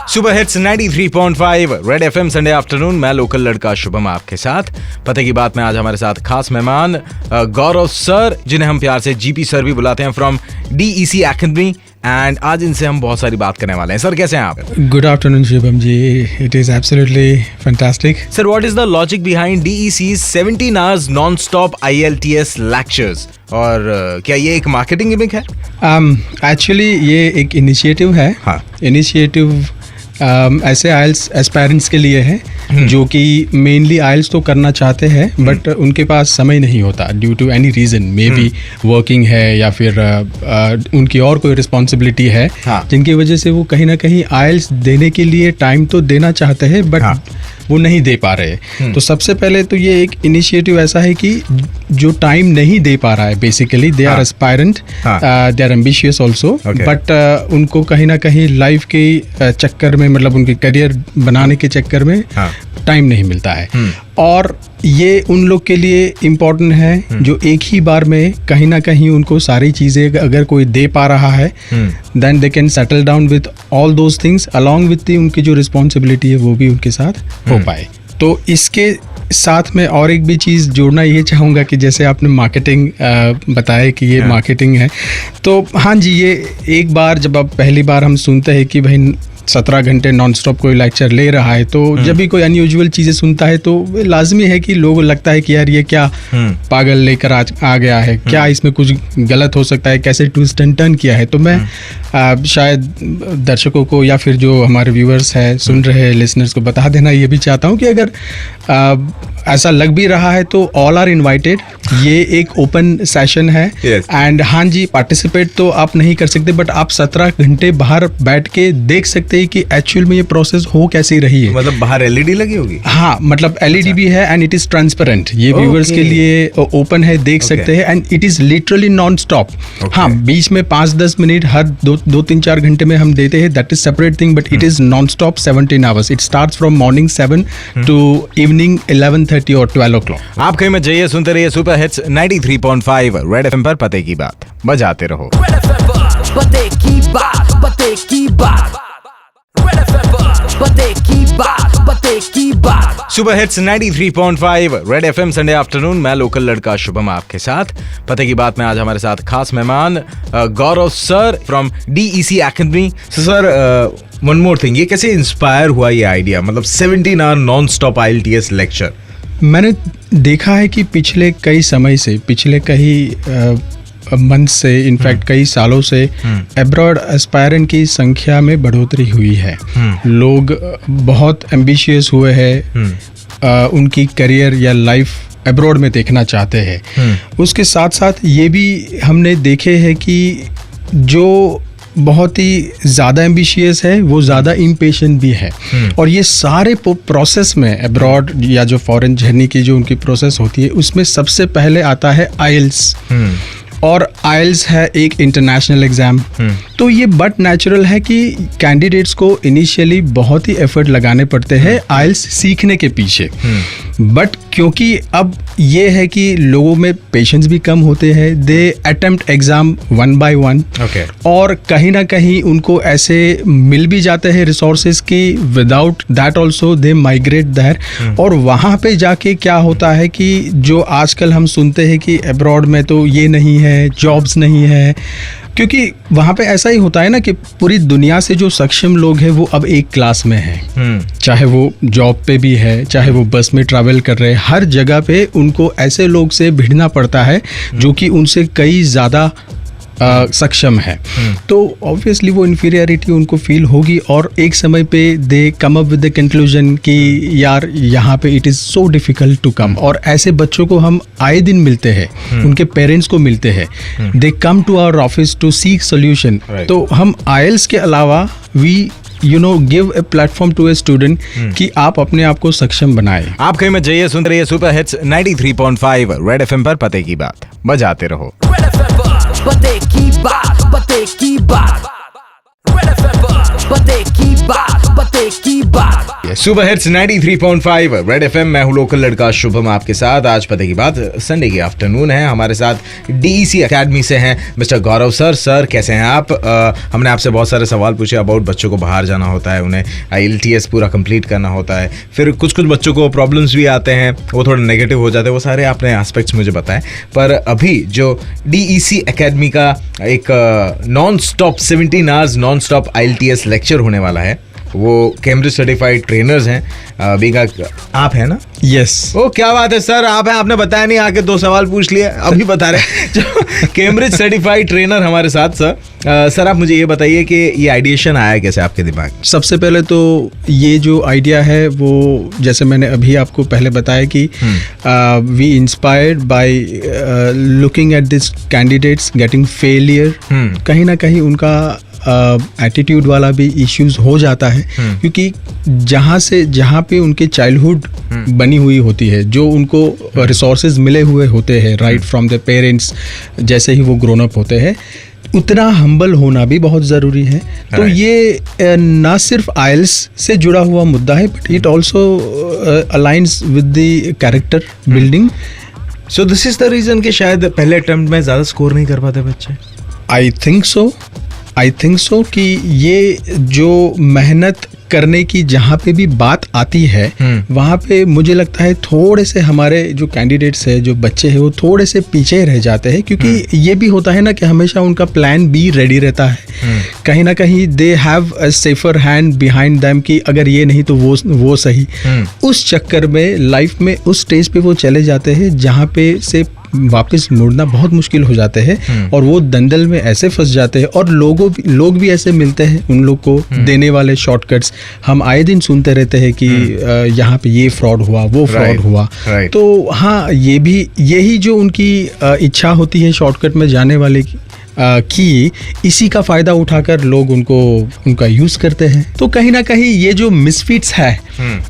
Super hits 93.5 red FM Sunday afternoon. मैं local लड़का शुभम आपके साथ। पते की बात में आज हमारे साथ खास मेहमान गौरव सर, जिन्हें हम प्यार से जीपी सर भी बुलाते हैं, फ्रॉम डीईसी एकेडमी। एंड आज इनसे हम बहुत सारी बात करने वाले हैं। सर कैसे हैं आप? Good afternoon Shubham ji, it is absolutely fantastic. Sir what is the logic behind DEC's 17 hours non stop IELTS lectures? और क्या ये एक मार्केटिंग गिमिक है? एक्चुअली ये एक इनिशिएटिव है। हाँ। इनिशिएटिव ऐसे आइल्स एस्पायरेंट्स के लिए है जो कि मेनली आइल्स तो करना चाहते हैं बट उनके पास समय नहीं होता due to any reason, maybe working है या फिर उनकी और कोई रिस्पॉन्सिबिलिटी है। हाँ। जिनकी वजह से वो कहीं ना कहीं आइल्स देने के लिए टाइम तो देना चाहते हैं बट हाँ। वो नहीं दे पा रहे। तो सबसे पहले तो ये एक इनिशिएटिव ऐसा है कि जो टाइम नहीं दे पा रहा है, basically they are aspirant, they are ambitious also, but उनको कहीं ना कहीं लाइफ के चक्कर में, मतलब उनके करियर बनाने के चक्कर में टाइम नहीं मिलता है। और ये उन लोग के लिए इम्पोर्टेंट है जो एक ही बार में कहीं ना कहीं उनको सारी चीज़ें अगर कोई दे पा रहा है, then they can settle down with all those things along with उनकी जो रिस्पॉन्सिबिलिटी है वो भी उनके साथ हो पाए। तो इसके साथ में और एक भी चीज़ जोड़ना ये चाहूँगा कि जैसे आपने मार्केटिंग बताया कि ये मार्केटिंग है, तो हाँ जी, ये एक बार जब आप पहली बार हम सुनते हैं कि भाई 17 घंटे नॉन स्टॉप कोई लेक्चर ले रहा है, तो जब भी कोई अनयूजुअल चीज़ें सुनता है तो लाजमी है कि लोगों को लगता है कि यार ये क्या पागल लेकर आ गया है, क्या इसमें कुछ गलत हो सकता है, कैसे ट्विस्ट एंड टर्न किया है। तो मैं शायद दर्शकों को या फिर जो हमारे व्यूअर्स हैं, सुन रहे लिसनर्स को बता देना ये भी चाहता हूँ कि अगर ऐसा लग भी रहा है तो ऑल आर इनवाइटेड। ये एक ओपन सेशन है एंड हाँ जी, पार्टिसिपेट तो आप नहीं कर सकते बट आप 17 घंटे बाहर बैठ के देख सकते हैं कि एक्चुअल में ये प्रोसेस हो कैसी रही है। मतलब बाहर LED लगी होगी? हाँ, मतलब LED भी है एंड इट इज ट्रांसपेरेंट। ये व्यूअर्स के लिए ओपन है, देख सकते हैं and it is literally non stop. हाँ, बीच में 5-10 मिनट हर 2-3-4 घंटे में हम देते हैं, that is separate thing, but it is non stop 17 hours. It starts from morning 7 to evening 11:30 और 12 o'clock। आप कहीं में जाइए, सुनते रहिए सुपर हिट्स 93.5 रेड एफएम पर। पते की बात बजाते रहो। पते की बात, पते की बात, रेड एफएम पर पते की बात, पते की बात। Super hits 93.5 red FM Sunday afternoon. मैं लोकल लड़का शुभम आपके साथ। पते की बात में आज हमारे साथ खास मेहमान Gaurav sir from DEC academy. Sir one more thing, ये कैसे इंस्पायर हुआ ये आइडिया, मतलब 17 hour non stop IELTS lecture? मैंने देखा है कि पिछले कई समय से, पिछले कई मंथ से, इनफैक्ट कई सालों से एब्रॉड एस्पायरेंट की संख्या में बढ़ोतरी हुई है। लोग बहुत एम्बिशियस हुए हैं, उनकी करियर या लाइफ एब्रॉड में देखना चाहते हैं। उसके साथ साथ ये भी हमने देखे हैं कि जो बहुत ही ज़्यादा एम्बिशियस है वो ज़्यादा इम्पेशेंट भी है। और ये सारे प्रोसेस में एब्रॉड या जो फॉरेन जर्नी की जो उनकी प्रोसेस होती है उसमें सबसे पहले आता है आइल्स। और आइल्स है एक इंटरनेशनल एग्ज़ाम। तो ये बट नेचुरल है कि कैंडिडेट्स को इनिशियली बहुत ही एफर्ट लगाने पड़ते हैं आइल्स सीखने के पीछे। बट क्योंकि अब ये है कि लोगों में पेशेंस भी कम होते हैं, दे अटेम्प्ट एग्जाम 1 by 1। और कहीं ना कहीं उनको ऐसे मिल भी जाते हैं रिसोर्सेज की, without that also they migrate there. और वहाँ पे जाके क्या होता है कि जो आजकल हम सुनते हैं कि अब्रॉड में तो ये नहीं है, जॉब्स नहीं है, क्योंकि वहाँ पे ऐसा ही होता है ना कि पूरी दुनिया से जो सक्षम लोग हैं वो अब एक क्लास में हैं। चाहे वो जॉब पे भी है, चाहे वो बस में ट्रैवल कर रहे हैं, हर जगह पे उनको ऐसे लोग से भिड़ना पड़ता है जो कि उनसे कई ज़्यादा सक्षम है। तो ऑब्वियसली वो इन्फीरियरिटी उनको फील होगी और एक समय पे they come up with the conclusion कि यार यहाँ पे it is so difficult to come. और ऐसे बच्चों को हम आए दिन मिलते हैं, उनके पेरेंट्स को मिलते हैं, they come to our office to seek solution. तो हम आइल्स के अलावा we give a platform to a student कि आप अपने आप को सक्षम बनाए। आप कहीं में जाइए, सुनते रहिए सुपर हिट्स 93.5 रेड एफएम पर। पते की बात बजाते रहो। पते की बात, पते की बात, रेड एफएम पर पते की बात, पते की बात। Super hits 93.5 red FM. मैं हूं लोकल लड़का शुभम आपके साथ। आज पते की बात संडे की आफ्टरनून है। हमारे साथ डीईसी एकेडमी से हैं मिस्टर गौरव सर। सर कैसे हैं आप? हमने आपसे बहुत सारे सवाल पूछे अबाउट बच्चों को बाहर जाना होता है, उन्हें IELTS पूरा कंप्लीट करना होता है, फिर कुछ बच्चों को प्रॉब्लम्स भी आते हैं, वो थोड़ा नेगेटिव हो जाते हैं, वो सारे आपने एस्पेक्ट्स मुझे बताए। पर अभी जो डीईसी एकेडमी का एक non stop 17 hours non stop IELTS lecture होने वाला है, वो कैम्ब्रिज सर्टिफाइड ट्रेनर्स हैं। बीगा आप हैं ना? यस। ओ क्या बात है सर, आप हैं। आपने बताया नहीं, आके 2 सवाल पूछ लिए, अभी बता रहे। जो कैम्ब्रिज सर्टिफाइड ट्रेनर हमारे साथ सर। सर आप मुझे ये बताइए कि ये आइडिएशन आया कैसे आपके दिमाग में? सबसे पहले तो ये जो आइडिया है वो जैसे मैंने अभी आपको पहले बताया कि we inspired by looking at this candidates getting failure. कहीं ना कहीं उनका एटीट्यूड वाला भी इश्यूज हो जाता है, क्योंकि जहाँ पे उनके चाइल्डहुड बनी हुई होती है, जो उनको रिसोर्सेज मिले हुए होते हैं राइट फ्रॉम द पेरेंट्स, जैसे ही वो ग्रोन अप होते हैं, उतना हम्बल होना भी बहुत ज़रूरी है। तो ये ना सिर्फ आइल्स से जुड़ा हुआ मुद्दा है, but it also aligns with the character building. So this is the reason कि शायद पहले अटेम्प्ट में ज़्यादा स्कोर नहीं कर पाते बच्चे। आई थिंक सो कि ये जो मेहनत करने की जहाँ पे भी बात आती है, वहाँ पे मुझे लगता है थोड़े से हमारे जो कैंडिडेट्स है, जो बच्चे हैं, वो थोड़े से पीछे रह जाते हैं, क्योंकि ये भी होता है ना कि हमेशा उनका प्लान बी रेडी रहता है। कहीं ना कहीं they have a safer hand behind them कि अगर ये नहीं तो वो सही। उस चक्कर में लाइफ में उस स्टेज पे वो चले जाते हैं जहाँ पे से वापस मुड़ना बहुत मुश्किल हो जाते हैं, और वो दंदल में ऐसे फंस जाते हैं, और लोग भी ऐसे मिलते हैं उन लोग को देने वाले शॉर्टकट्स। हम आए दिन सुनते रहते हैं कि यहाँ पे ये फ्रॉड हुआ, वो फ्रॉड हुआ। तो हाँ, यही जो उनकी इच्छा होती है शॉर्टकट में जाने वाले की इसी का फायदा उठाकर लोग उनका यूज करते हैं। तो कहीं ना कहीं ये जो मिसफिट्स है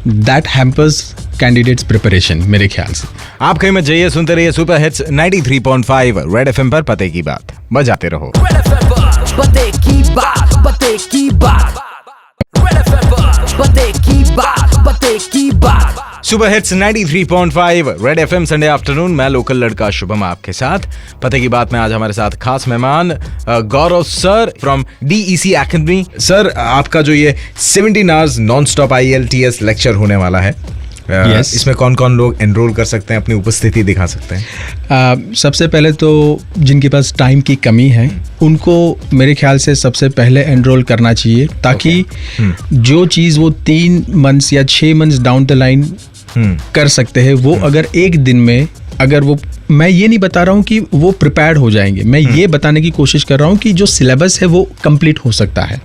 दैट हैम्पर्स कैंडिडेट्स प्रिपरेशन मेरे ख्याल से। आप कहीं मत जाइए, सुनते रहिए सुपर हिट्स 93.5 रेड एफएम पर। पते की बात बजाते रहो। पते की बात, पते की बात, पते की बात, पते की बात। Super hits 93.5 red FM Sunday afternoon. मैं लोकल लड़का शुभम आपके साथ। पते की बात में आज हमारे साथ खास मेहमान Gaurav sir from DEC academy. Sir आपका जो ये 17 hours non stop IELTS lecture होने वाला है, Yes. इसमें कौन कौन लोग एनरोल कर सकते हैं, अपनी उपस्थिति दिखा सकते हैं? सबसे पहले तो जिनके पास टाइम की कमी है उनको मेरे ख्याल से सबसे पहले एनरोल करना चाहिए, ताकि जो चीज़ वो 3 मंथ्स या 6 मंथ्स डाउन द लाइन कर सकते हैं, वो अगर एक दिन में, अगर वो, मैं ये नहीं बता रहा हूँ कि वो प्रिपेयर्ड हो जाएंगे, मैं ये बताने की कोशिश कर रहा हूँ कि जो सिलेबस है वो कंप्लीट हो सकता है।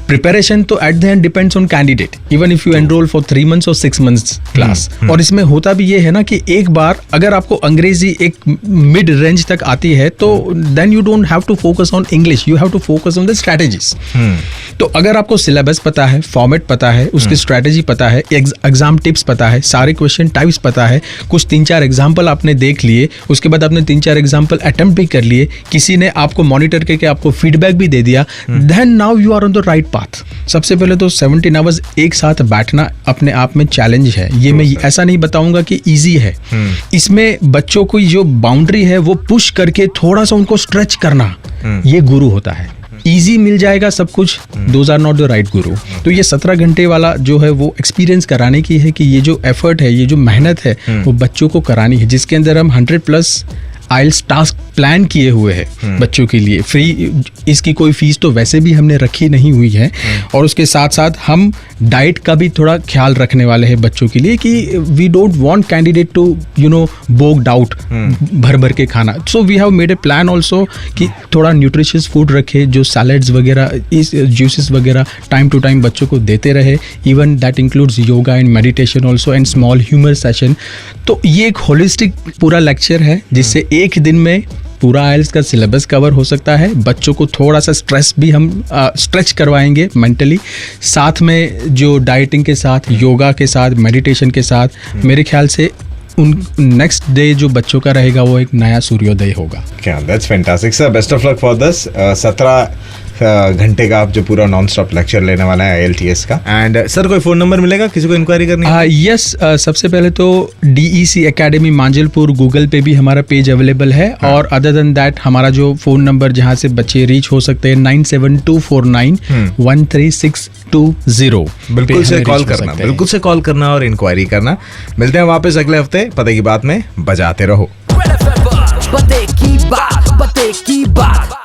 प्रिपरेशन तो at the end depends on candidate, even if you enrol for 3 months और 6 मंथ्स क्लास। और इसमें होता भी ये है ना कि एक बार अगर आपको अंग्रेजी एक मिड रेंज तक आती है, तो then you don't have to focus on English, you have to focus on the strategies. तो अगर आपको सिलेबस पता है, फॉर्मेट पता है, उसकी स्ट्रैटेजी पता है, एग्जाम टिप्स पता है, सारे क्वेश्चन टाइप्स पता है, कुछ 3-4 एग्जाम्पल आपने देख लिए, उसके बाद आपने 3-4 एग्जाम्पल अटेम्प्ट भी कर लिए, किसी ने आपको मॉनिटर करके आपको फीडबैक भी दे दिया, then now you are on the right path. सबसे पहले तो 17 आवर्स एक साथ बैठना अपने आप में चैलेंज है। ये मैं ऐसा नहीं बताऊंगा कि इजी है। इसमें बच्चों की जो बाउंड्री है वो पुश करके थोड़ा सा उनको स्ट्रेच करना, ये गुरु होता है। इजी मिल जाएगा सब कुछ, those are not the right guru. तो ये 17 घंटे वाला जो है वो एक्सपीरियंस कराने की है कि ये जो एफर्ट है, ये जो मेहनत है, वो बच्चों को करानी है, जिसके अंदर हम 100+ आइल्स टास्क प्लान किए हुए हैं बच्चों के लिए। फ्री इसकी कोई फीस तो वैसे भी हमने रखी नहीं हुई है, और उसके साथ साथ हम डाइट का भी थोड़ा ख्याल रखने वाले हैं बच्चों के लिए कि we don't want candidate to bogged out भर के खाना। So we have made a plan also कि थोड़ा न्यूट्रिशियस फूड रखे, जो सैलड्स वगैरह, इस जूसेस वगैरह टाइम टू टाइम बच्चों को देते रहे। Even that includes yoga and meditation also and small humour session. तो ये एक होलिस्टिक पूरा लेक्चर है, जिससे एक दिन में पूरा आइल्स का सिलेबस कवर हो सकता है। बच्चों को थोड़ा सा स्ट्रेस भी हम स्ट्रेच करवाएंगे मेंटली, साथ में जो डाइटिंग के साथ, योगा के साथ, मेडिटेशन के साथ, मेरे ख्याल से उन नेक्स्ट डे जो बच्चों का रहेगा वो एक नया सूर्योदय होगा। क्या that's fantastic sir, best of luck for this. 17 घंटे का आप जो पूरा नॉन स्टॉप लेक्चर लेने वाला है IELTS का। एंड सर कोई फोन नंबर मिलेगा किसी को इंक्वायरी करनी है? यस, सबसे पहले तो DEC एकेडमी मांजलपुर गूगल पे भी हमारा पेज अवेलेबल है। और अदर देन दैट हमारा जो फोन नंबर जहाँ से बच्चे रीच हो सकते हैं 9724913620। बिल्कुल से कॉल करना, बिल्कुल से कॉल करना और इंक्वायरी करना। मिलते हैं वापस अगले हफ्ते पते की बात में, बजाते रहो। Red FM पर पते की बात